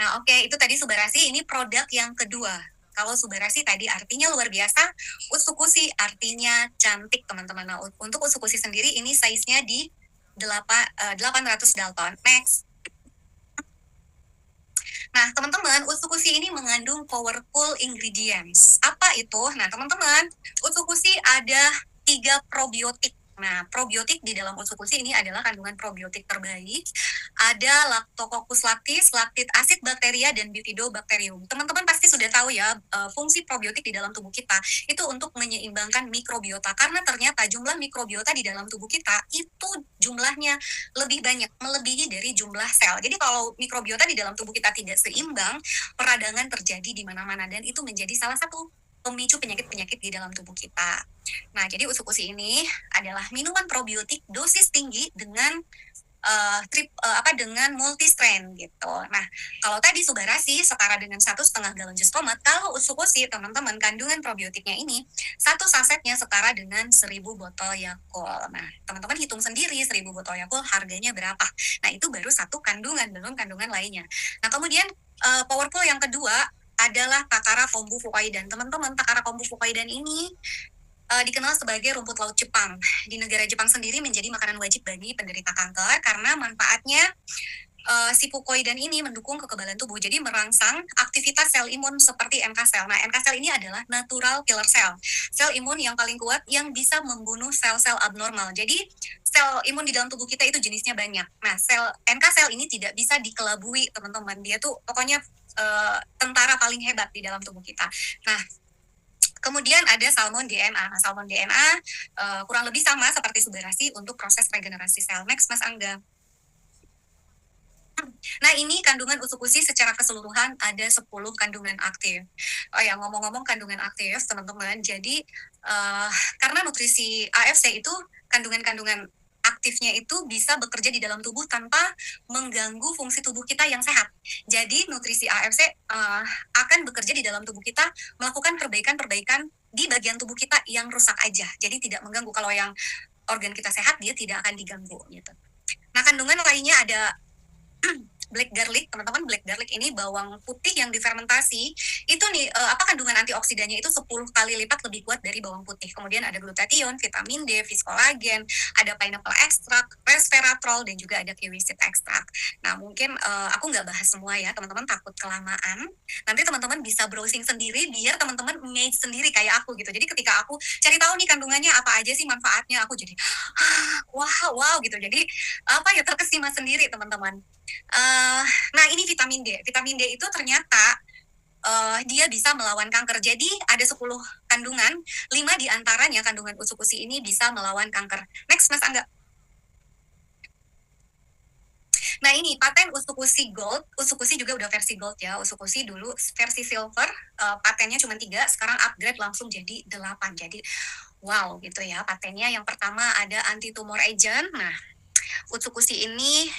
Nah, oke, itu tadi Subarasi, ini produk yang kedua. Kalau Subarasi tadi artinya luar biasa, Utsukushi artinya cantik, teman-teman. Nah, untuk Utsukushi sendiri ini size-nya di 800 Dalton. Next. Nah, teman-teman, Utsukushi ini mengandung powerful ingredients. Apa itu? Nah, teman-teman, Utsukushi ada 3 probiotik. Nah, probiotik di dalam Utsukushi ini adalah kandungan probiotik terbaik. Ada Lactococcus lactis, laktit asid bakteria, dan Bifidobacterium. Teman-teman pasti sudah tahu ya, fungsi probiotik di dalam tubuh kita itu untuk menyeimbangkan mikrobiota. Karena ternyata jumlah mikrobiota di dalam tubuh kita itu jumlahnya lebih banyak, melebihi dari jumlah sel. Jadi kalau mikrobiota di dalam tubuh kita tidak seimbang, peradangan terjadi di mana-mana, dan itu menjadi salah satu pemicu penyakit-penyakit di dalam tubuh kita. Nah, jadi Utsukushi ini adalah minuman probiotik dosis tinggi dengan dengan multi strain gitu. Nah, kalau tadi Subarasi setara dengan 1,5 galon jus tomat, kalau Utsukushi teman-teman kandungan probiotiknya ini satu sasetnya setara dengan 1.000 botol Yakult. Nah, teman-teman hitung sendiri 1.000 botol Yakult harganya berapa. Nah, itu baru satu kandungan, belum kandungan lainnya. Nah, kemudian powerful yang kedua adalah Takara Kombu Fukaidan. Teman-teman, Takara Kombu Fukaidan ini dikenal sebagai rumput laut Jepang. Di negara Jepang sendiri menjadi makanan wajib bagi penderita kanker karena manfaatnya si fukoidan ini mendukung kekebalan tubuh. Jadi merangsang aktivitas sel imun seperti NK sel. Nah, NK sel ini adalah natural killer cell. Sel imun yang paling kuat yang bisa membunuh sel-sel abnormal. Jadi sel imun di dalam tubuh kita itu jenisnya banyak. Nah, sel NK sel ini tidak bisa dikelabui, teman-teman. Dia tuh pokoknya tentara paling hebat di dalam tubuh kita. Nah, kemudian ada salmon DNA. Nah, salmon DNA kurang lebih sama seperti Subarasi untuk proses regenerasi sel. Next, Mas Angga. Nah, ini kandungan Utsukushi secara keseluruhan ada 10 kandungan aktif. Oh ya, ngomong-ngomong kandungan aktif, teman-teman. Jadi, karena nutrisi AFC itu kandungan-kandungan aktifnya itu bisa bekerja di dalam tubuh tanpa mengganggu fungsi tubuh kita yang sehat. Jadi, nutrisi AFC akan bekerja di dalam tubuh kita, melakukan perbaikan-perbaikan di bagian tubuh kita yang rusak aja. Jadi, tidak mengganggu. Kalau yang organ kita sehat, dia tidak akan diganggu. Gitu. Nah, kandungan lainnya ada black garlic, teman-teman. Black garlic ini bawang putih yang difermentasi. Itu nih kandungan antioksidannya itu 10 kali lipat lebih kuat dari bawang putih. Kemudian ada glutathione, vitamin D, fiskolagen, ada pineapple extract, resveratrol, dan juga ada kiwi seed extract. Nah, mungkin aku nggak bahas semua ya, teman-teman, takut kelamaan. Nanti teman-teman bisa browsing sendiri biar teman-teman image sendiri kayak aku gitu. Jadi ketika aku cari tahu nih kandungannya apa aja sih manfaatnya, aku jadi wow gitu. Jadi terkesima sendiri, teman-teman. Nah, ini vitamin D. Vitamin D itu ternyata dia bisa melawan kanker. Jadi ada 10 kandungan, 5 diantaranya kandungan Utsukushi ini bisa melawan kanker. Next, Mas Angga. Nah, ini paten Utsukushi Gold. Utsukushi juga udah versi Gold ya. Utsukushi dulu versi Silver, patennya cuma 3, sekarang upgrade langsung jadi 8. Jadi wow gitu ya patennya. Yang pertama ada anti-tumor agent. Nah, Utsukushi ini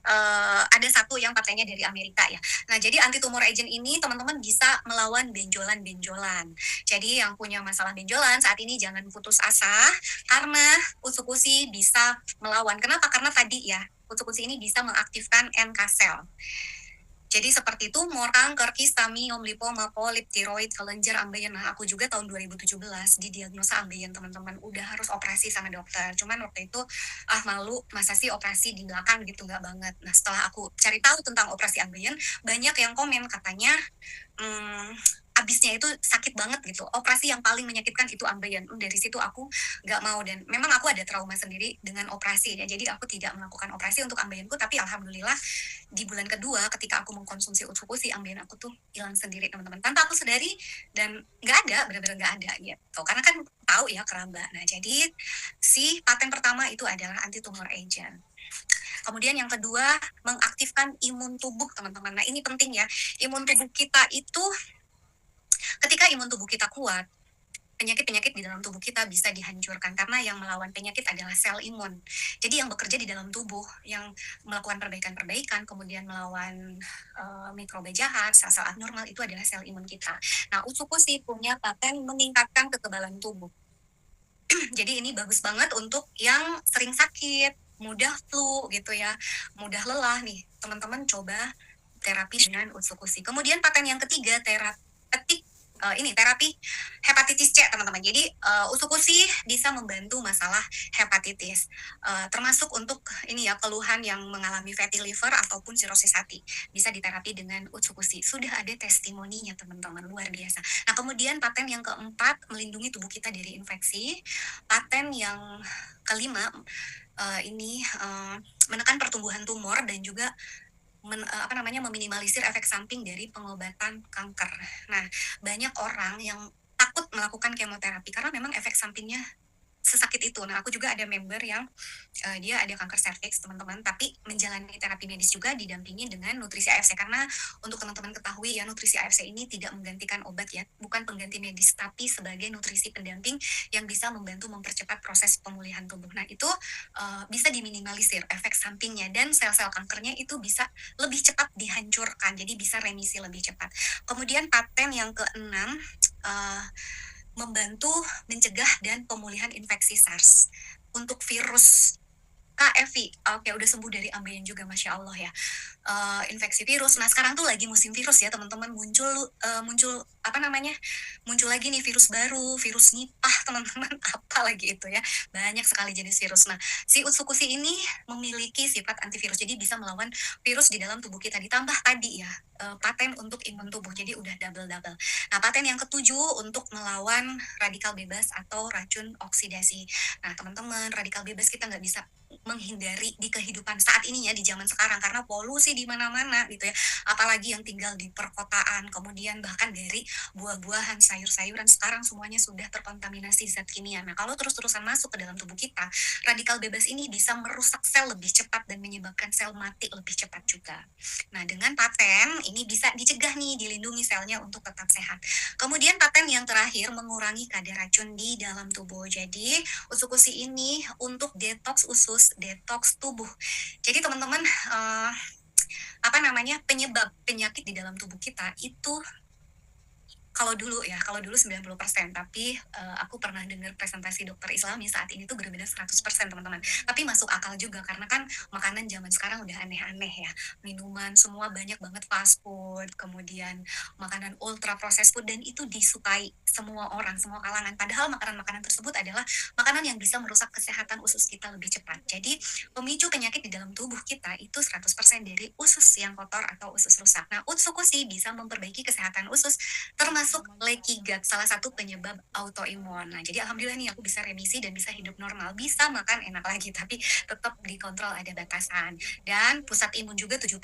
ada satu yang patennya dari Amerika ya. Nah, jadi anti tumor agent ini teman-teman bisa melawan benjolan-benjolan. Jadi yang punya masalah benjolan saat ini jangan putus asa karena Utsukushi bisa melawan. Kenapa? Karena tadi ya, Utsukushi ini bisa mengaktifkan NK sel. Jadi seperti tumor, kanker, kista, miom, lipoma, polip, tiroid, kelenjar, ambeien. Nah, aku juga tahun 2017 didiagnosa ambeien, teman-teman. Udah harus operasi sama dokter. Cuman waktu itu, malu, masa sih operasi di belakang gitu, nggak banget. Nah, setelah aku cari tahu tentang operasi ambeien, banyak yang komen katanya, abisnya itu sakit banget gitu. Operasi yang paling menyakitkan itu ambeien. Dari situ aku nggak mau, dan memang aku ada trauma sendiri dengan operasi ya. Jadi aku tidak melakukan operasi untuk ambeienku, tapi alhamdulillah di bulan kedua ketika aku mengkonsumsi Utsukushi, ambeien aku tuh hilang sendiri, teman-teman, tanpa aku sadari, dan nggak ada, benar-benar nggak ada gitu. Karena kan tahu ya keramba. Nah, jadi si paten pertama itu adalah anti tumor agent. Kemudian yang kedua, mengaktifkan imun tubuh, teman-teman. Nah, ini penting ya. Imun tubuh kita itu, ketika imun tubuh kita kuat, penyakit-penyakit di dalam tubuh kita bisa dihancurkan karena yang melawan penyakit adalah sel imun. Jadi yang bekerja di dalam tubuh, yang melakukan perbaikan-perbaikan, kemudian melawan mikroba jahat, sel-sel abnormal, itu adalah sel imun kita. Nah, Utsukushi punya paten meningkatkan kekebalan tubuh. Jadi ini bagus banget untuk yang sering sakit, mudah flu gitu ya, mudah lelah nih. Teman-teman coba terapi dengan utsukushi. Kemudian paten yang ketiga, terapi hepatitis C, teman-teman. Jadi utsukushi bisa membantu masalah hepatitis, termasuk untuk ini ya, keluhan yang mengalami fatty liver ataupun sirosis hati bisa diterapi dengan utsukushi. Sudah ada testimoninya, teman-teman, luar biasa. Nah, kemudian paten yang keempat, melindungi tubuh kita dari infeksi. Paten yang kelima, ini menekan pertumbuhan tumor dan juga meminimalisir efek samping dari pengobatan kanker. Nah, banyak orang yang takut melakukan kemoterapi karena memang efek sampingnya sesakit itu. Nah, aku juga ada member yang dia ada kanker serviks, teman-teman, tapi menjalani terapi medis juga didampingi dengan nutrisi AFC. Karena untuk teman-teman ketahui ya, nutrisi AFC ini tidak menggantikan obat ya, bukan pengganti medis, tapi sebagai nutrisi pendamping yang bisa membantu mempercepat proses pemulihan tubuh. Nah, itu bisa diminimalisir efek sampingnya, dan sel-sel kankernya itu bisa lebih cepat dihancurkan, jadi bisa remisi lebih cepat. Kemudian paten yang keenam, membantu mencegah dan pemulihan infeksi SARS untuk virus KFV. Oke, udah sembuh dari ambeien juga, Masya Allah ya. Infeksi virus. Nah, sekarang tuh lagi musim virus ya, teman-teman. Muncul muncul lagi nih virus baru, virus Nipah, teman-teman. Apa lagi itu ya? Banyak sekali jenis virus. Nah, si utsukushi ini memiliki sifat antivirus, jadi bisa melawan virus di dalam tubuh kita. Ditambah tadi ya, paten untuk imun tubuh, jadi udah double-double. Nah, paten yang ketujuh untuk melawan radikal bebas atau racun oksidasi. Nah, teman-teman, radikal bebas kita nggak bisa menghindari di kehidupan saat ini ya, di zaman sekarang, karena polusi di mana-mana gitu ya, apalagi yang tinggal di perkotaan, kemudian bahkan dari buah-buahan, sayur-sayuran, sekarang semuanya sudah terkontaminasi zat kimia. Nah, kalau terus-terusan masuk ke dalam tubuh kita, radikal bebas ini bisa merusak sel lebih cepat dan menyebabkan sel mati lebih cepat juga. Nah, dengan paten ini bisa dicegah nih, dilindungi selnya untuk tetap sehat. Kemudian paten yang terakhir, mengurangi kadar racun di dalam tubuh. Jadi utsukushi ini untuk detox usus, detox tubuh. Jadi teman-teman, penyebab penyakit di dalam tubuh kita itu kalau dulu 90%, tapi aku pernah dengar presentasi dokter Islami saat ini tuh benar-benar 100%, teman-teman. Tapi masuk akal juga karena kan makanan zaman sekarang udah aneh-aneh ya. Minuman semua banyak banget fast food, kemudian makanan ultra processed food, dan itu disukai semua orang, semua kalangan. Padahal makanan-makanan tersebut adalah makanan yang bisa merusak kesehatan usus kita lebih cepat. Jadi pemicu penyakit di dalam tubuh kita itu 100% dari usus yang kotor atau usus rusak. Nah, utsukushi bisa memperbaiki kesehatan usus, termasuk leaky gut, salah satu penyebab autoimun. Nah, jadi alhamdulillah nih aku bisa remisi dan bisa hidup normal, bisa makan enak lagi, tapi tetap dikontrol, ada batasan. Dan pusat imun juga 70%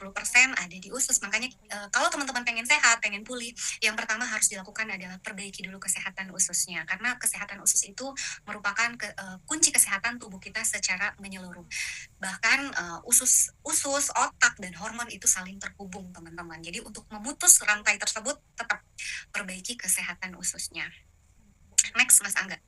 ada di usus. Makanya kalau teman-teman pengen sehat, pengen pulih, yang pertama harus dilakukan adalah perbaiki dulu kesehatan ususnya, karena kesehatan usus itu merupakan kunci kesehatan tubuh kita secara menyeluruh. Bahkan usus, otak, dan hormon itu saling terhubung, teman-teman. Jadi untuk memutus rantai tersebut, tetap perbaiki kesehatan ususnya. Next, Mas Angga.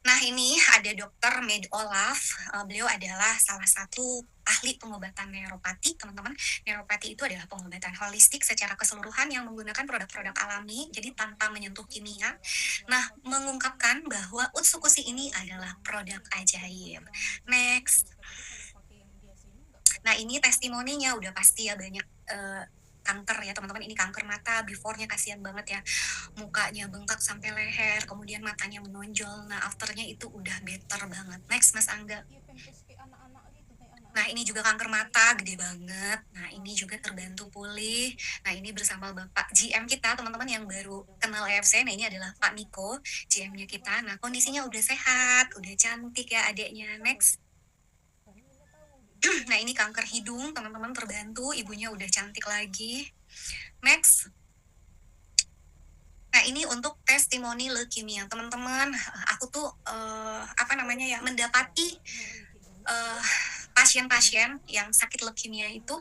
Nah, ini ada Dr. Med Olaf. Beliau adalah salah satu ahli pengobatan neuropati, teman-teman. Neuropati itu adalah pengobatan holistik secara keseluruhan yang menggunakan produk-produk alami, jadi tanpa menyentuh kimia. Nah, mengungkapkan bahwa utsukushi ini adalah produk ajaib. Next. Nah, ini testimoninya udah pasti ya, banyak kanker ya, teman-teman. Ini kanker mata, before-nya kasihan banget ya, mukanya bengkak sampai leher, kemudian matanya menonjol. Nah, afternya itu udah better banget. Next, Mas Angga. Nah, ini juga kanker mata, gede banget. Nah, ini juga terbantu pulih. Nah, ini bersama Bapak GM kita, teman-teman yang baru kenal EFC. Nah, ini adalah Pak Niko, GM-nya kita. Nah, kondisinya udah sehat, udah cantik ya adeknya. Next. Nah, ini kanker hidung, teman-teman, terbantu, ibunya udah cantik lagi. Next. Nah, ini untuk testimoni leukemia, teman-teman. Aku tuh mendapati pasien-pasien yang sakit leukemia itu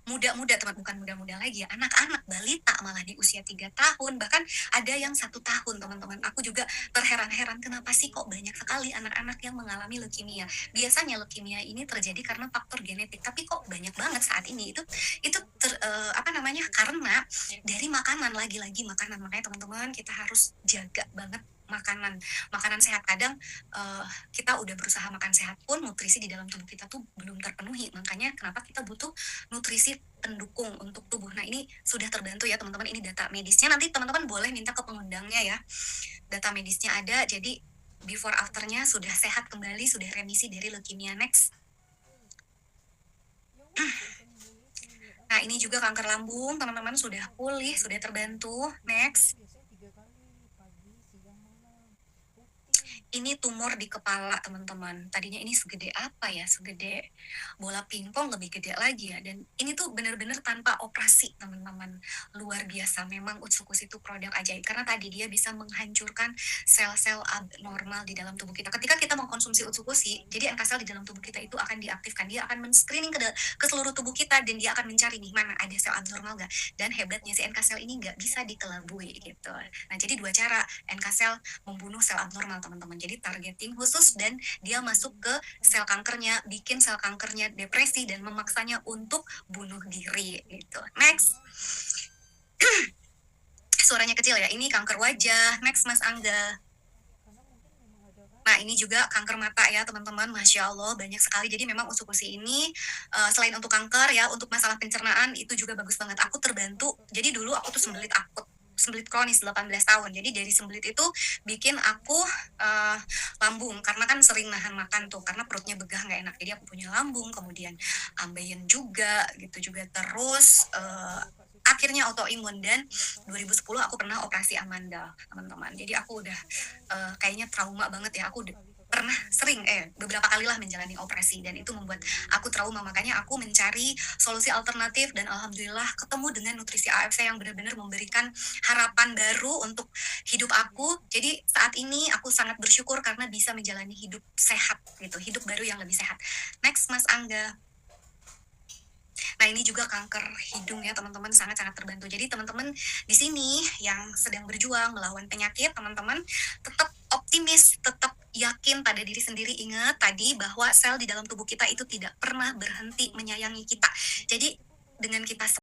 muda-muda, teman, bukan muda-muda lagi ya, anak-anak, balita, malah di usia 3 tahun, bahkan ada yang 1 tahun, teman-teman. Aku juga terheran-heran, kenapa sih kok banyak sekali anak-anak yang mengalami leukemia. Biasanya leukemia ini terjadi karena faktor genetik, tapi kok banyak banget saat ini. Karena dari makanan, lagi-lagi makanan. Makanya teman-teman, kita harus jaga banget makanan sehat. Kadang kita udah berusaha makan sehat pun nutrisi di dalam tubuh kita tuh belum terpenuhi. Makanya kenapa kita butuh nutrisi pendukung untuk tubuh. Nah, ini sudah terbantu ya teman-teman, ini data medisnya, nanti teman-teman boleh minta ke pengundangnya ya. Data medisnya ada, jadi before afternya sudah sehat kembali, sudah remisi dari leukemia. Next. Nah, ini juga kanker lambung, teman-teman sudah pulih, sudah terbantu. Next. Ini tumor di kepala, teman-teman. Tadinya ini segede apa ya? Segede bola pingpong, lebih gede lagi ya. Dan ini tuh benar-benar tanpa operasi, teman-teman. Luar biasa. Memang Utsukus itu produk ajaib. Karena tadi dia bisa menghancurkan sel-sel abnormal di dalam tubuh kita. Ketika kita mengkonsumsi Utsukushi, jadi NK sel di dalam tubuh kita itu akan diaktifkan. Dia akan men-screening ke seluruh tubuh kita. Dan dia akan mencari nih, mana ada sel abnormal nggak. Dan hebatnya si NK sel ini nggak bisa dikelabui gitu. Nah, jadi dua cara NK sel membunuh sel abnormal, teman-teman. Jadi targeting khusus dan dia masuk ke sel kankernya, bikin sel kankernya depresi dan memaksanya untuk bunuh diri gitu. Next. Suaranya kecil ya. Ini kanker wajah. Next, Mas Angga. Nah, ini juga kanker mata ya, teman-teman. Masya Allah, banyak sekali. Jadi memang Utsukushi ini, selain untuk kanker ya, untuk masalah pencernaan, itu juga bagus banget. Aku terbantu. Jadi dulu aku tuh sembelit akut. Sembelit kronis 18 tahun. Jadi dari sembelit itu bikin aku lambung. Karena kan sering nahan makan tuh. Karena perutnya begah nggak enak. Jadi aku punya lambung. Kemudian ambeien juga gitu juga. Terus akhirnya autoimun. Dan 2010 aku pernah operasi amandel, teman-teman. Jadi aku udah kayaknya trauma banget ya. Aku pernah sering beberapa kalilah menjalani operasi dan itu membuat aku trauma. Makanya aku mencari solusi alternatif dan alhamdulillah ketemu dengan nutrisi AFC yang benar-benar memberikan harapan baru untuk hidup aku. Jadi saat ini aku sangat bersyukur karena bisa menjalani hidup sehat gitu, hidup baru yang lebih sehat. Next, Mas Angga. Nah, ini juga kanker hidung ya, teman-teman, sangat-sangat terbantu. Jadi teman-teman di sini yang sedang berjuang melawan penyakit, teman-teman tetap optimis, tetap yakin pada diri sendiri. Ingat tadi bahwa sel di dalam tubuh kita itu tidak pernah berhenti menyayangi kita. Jadi dengan kita